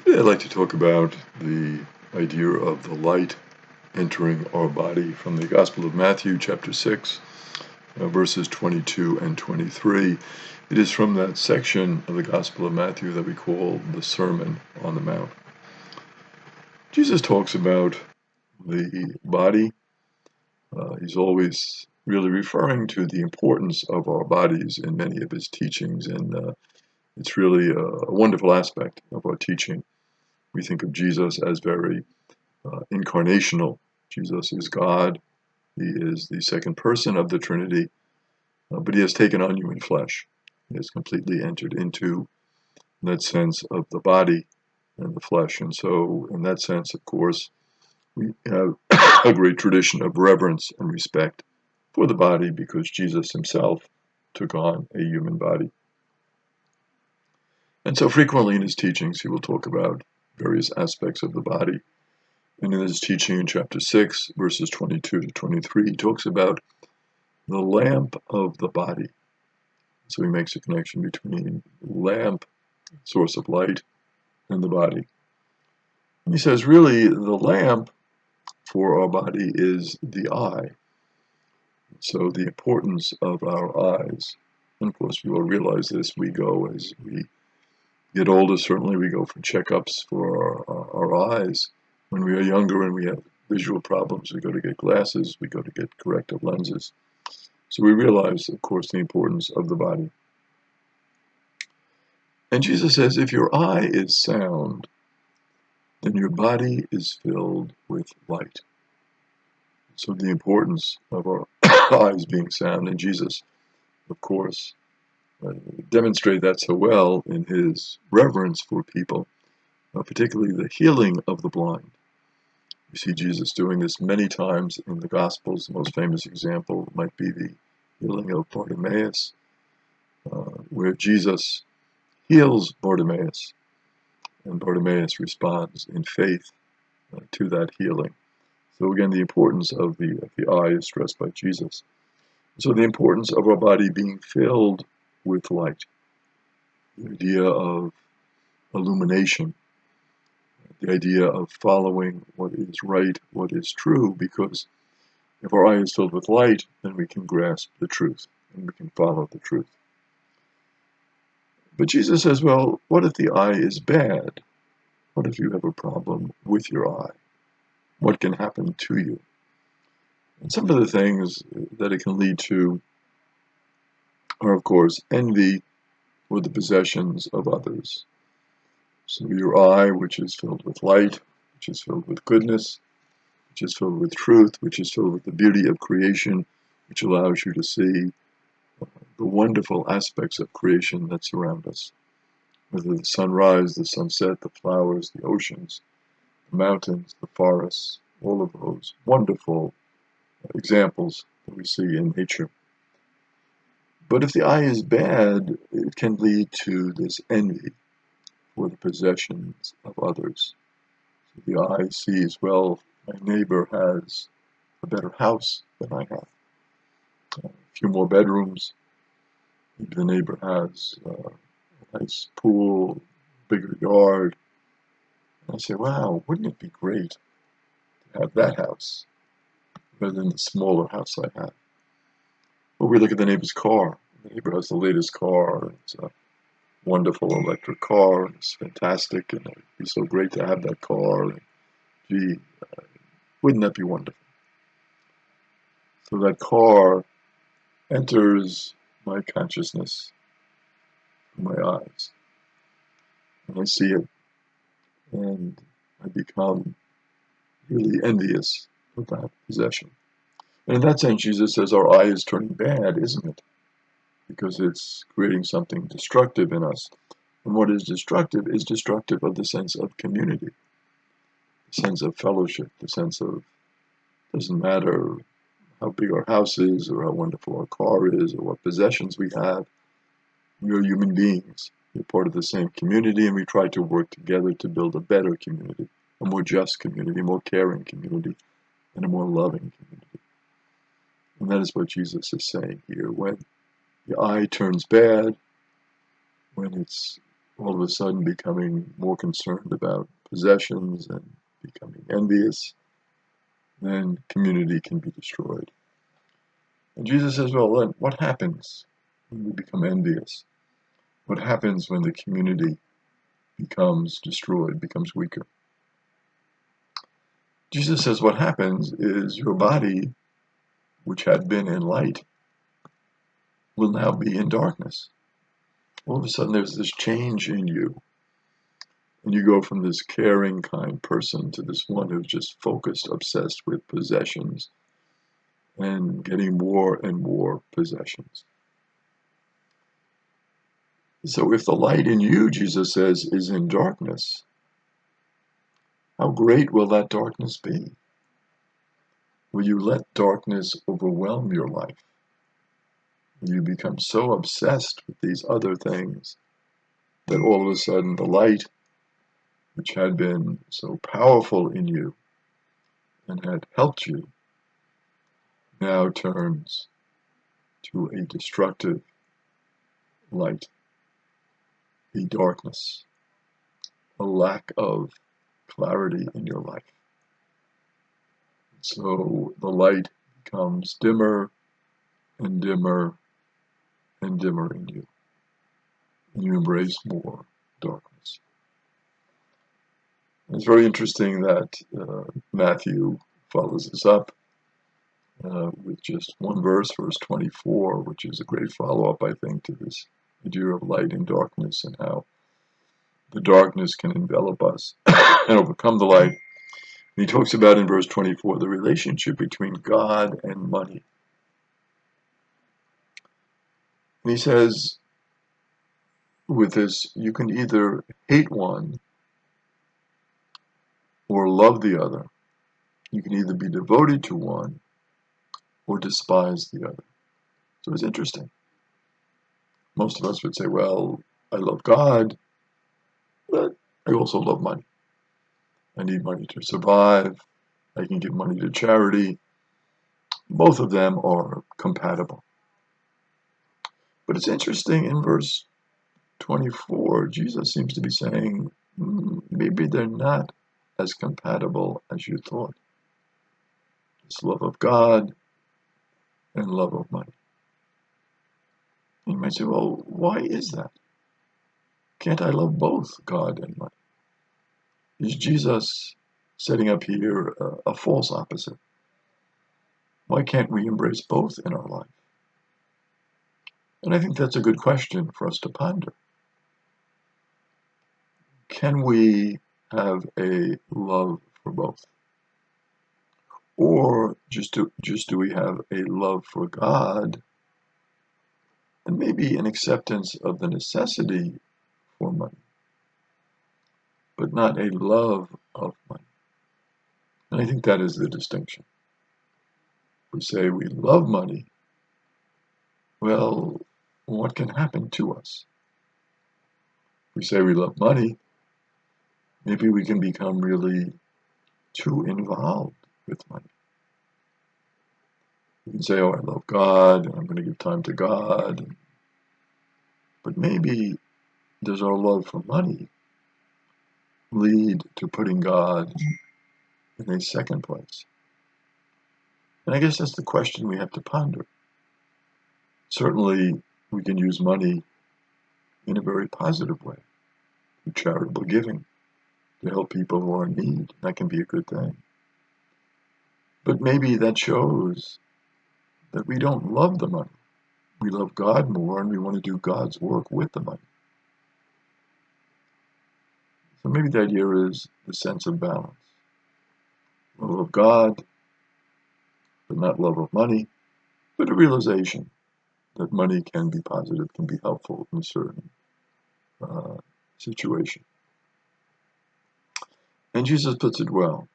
Today I'd like to talk about the idea of the light entering our body from the Gospel of Matthew, chapter 6, verses 22 and 23. It is from that section of the Gospel of Matthew that we call the Sermon on the Mount. Jesus talks about the body. He's always really referring to the importance of our bodies in many of his teachings, and it's really a wonderful aspect of our teaching. We think of Jesus as very incarnational. Jesus is God. He is the second person of the Trinity, but he has taken on human flesh. He has completely entered into that sense of the body and the flesh. And so, in that sense, of course, we have a great tradition of reverence and respect for the body because Jesus himself took on a human body. And so, frequently in his teachings, he will talk about various aspects of the body. And in his teaching in chapter 6, verses 22 to 23, he talks about the lamp of the body. So he makes a connection between lamp, source of light, and the body. And he says, really, the lamp for our body is the eye. So the importance of our eyes. And of course, we will realize this. We go as we get older, certainly we go for checkups for our eyes. When we are younger and we have visual problems, we go to get glasses, we go to get corrective lenses. So we realize, of course, the importance of the body. And Jesus says, if your eye is sound, then your body is filled with light. So the importance of our eyes being sound, and Jesus, of course, demonstrated that so well in his reverence for people, particularly the healing of the blind. We see Jesus doing this many times in the Gospels. The most famous example might be the healing of Bartimaeus, where Jesus heals Bartimaeus, and Bartimaeus responds in faith to that healing. So again, the importance of the eye is stressed by Jesus. So the importance of our body being filled with light, the idea of illumination, the idea of following what is right, what is true, because if our eye is filled with light, then we can grasp the truth and we can follow the truth. But Jesus says, well, what if the eye is bad? What if you have a problem with your eye? What can happen to you? And some of the things that it can lead to are, of course, envy for the possessions of others. So your eye, which is filled with light, which is filled with goodness, which is filled with truth, which is filled with the beauty of creation, which allows you to see the wonderful aspects of creation that surround us, whether the sunrise, the sunset, the flowers, the oceans, the mountains, the forests, all of those wonderful examples that we see in nature. But if the eye is bad, it can lead to this envy for the possessions of others. So the eye sees, well, my neighbor has a better house than I have, a few more bedrooms. Maybe the neighbor has a nice pool, bigger yard. And I say, wow, wouldn't it be great to have that house rather than the smaller house I have? Or we look at the neighbor's car. The neighbor has the latest car. It's a wonderful electric car. It's fantastic, and it'd be so great to have that car. And gee, wouldn't that be wonderful? So that car enters my consciousness through my eyes, and I see it, and I become really envious of that possession. And in that sense, Jesus says our eye is turning bad, isn't it? Because it's creating something destructive in us. And what is destructive of the sense of community, the sense of fellowship, the sense of, doesn't matter how big our house is or how wonderful our car is or what possessions we have, we are human beings. We're part of the same community, and we try to work together to build a better community, a more just community, a more caring community, and a more loving community. And that is what Jesus is saying here. When the eye turns bad, when it's all of a sudden becoming more concerned about possessions and becoming envious, then community can be destroyed. And Jesus says, well, then what happens when we become envious? What happens when the community becomes destroyed, becomes weaker? Jesus says what happens is your body, which had been in light, will now be in darkness. All of a sudden there's this change in you. And you go from this caring, kind person to this one who's just focused, obsessed with possessions and getting more and more possessions. So if the light in you, Jesus says, is in darkness, how great will that darkness be? Will you let darkness overwhelm your life? Will you become so obsessed with these other things that all of a sudden the light, which had been so powerful in you and had helped you, now turns to a destructive light, a darkness, a lack of clarity in your life. So the light becomes dimmer and dimmer and dimmer in you, and you embrace more darkness. It's very interesting that Matthew follows this up with just one verse, verse 24, which is a great follow-up, I think, to this idea of light and darkness and how the darkness can envelop us and overcome the light. And he talks about in verse 24 the relationship between God and money. And he says, with this, you can either hate one or love the other. You can either be devoted to one or despise the other. So it's interesting. Most of us would say, well, I love God, but I also love money. I need money to survive. I can give money to charity. Both of them are compatible. But it's interesting, in verse 24, Jesus seems to be saying, maybe they're not as compatible as you thought. It's love of God and love of money. And you might say, well, why is that? Can't I love both God and money? Is Jesus setting up here a false opposite? Why can't we embrace both in our life? And I think that's a good question for us to ponder. Can we have a love for both? Or just do we have a love for God and maybe an acceptance of the necessity for money, but not a love of money? And I think that is the distinction. We say we love money. Well, what can happen to us? We say we love money. Maybe we can become really too involved with money. You can say, oh, I love God, and I'm going to give time to God. But maybe does our love for money lead to putting God in a second place? And I guess that's the question we have to ponder. Certainly, we can use money in a very positive way, through charitable giving, to help people who are in need. That can be a good thing. But maybe that shows that we don't love the money. We love God more, and we want to do God's work with the money. So maybe the idea is the sense of balance. Love of God, but not love of money, but a realization that money can be positive, can be helpful in a certain situation. And Jesus puts it well.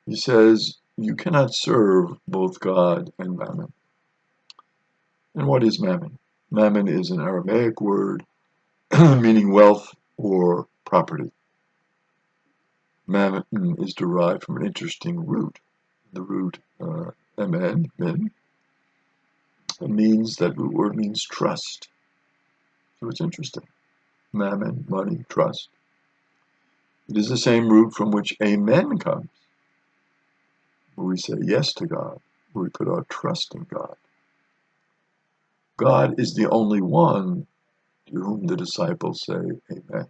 He says, you cannot serve both God and mammon. And what is mammon? Mammon is an Aramaic word meaning wealth or property. Mammon is derived from an interesting root. The root mn, min, means, that root word means trust. So it's interesting. mammon, money, trust. It is the same root from which amen comes, where we say yes to God, where we put our trust in God. God is the only one to whom the disciples say amen.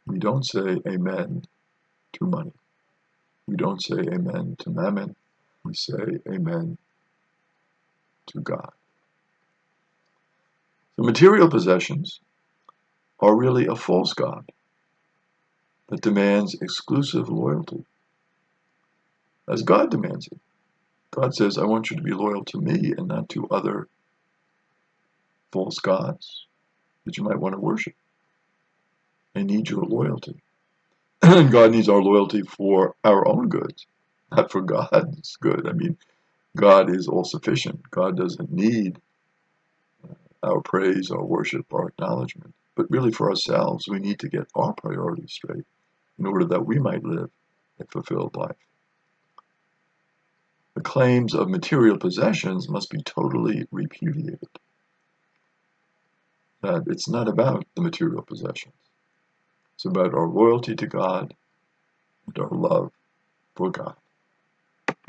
We don't say amen to money. We don't say amen to mammon. We say amen to God. The material possessions are really a false God that demands exclusive loyalty, as God demands it. God says, I want you to be loyal to me and not to other false gods that you might want to worship. I need your loyalty. And God needs our loyalty for our own goods, not for God's good. I mean, God is all sufficient. God doesn't need our praise, our worship, our acknowledgement. But really for ourselves, we need to get our priorities straight in order that we might live a fulfilled life. The claims of material possessions must be totally repudiated. That it's not about the material possessions. It's about our loyalty to God and our love for God.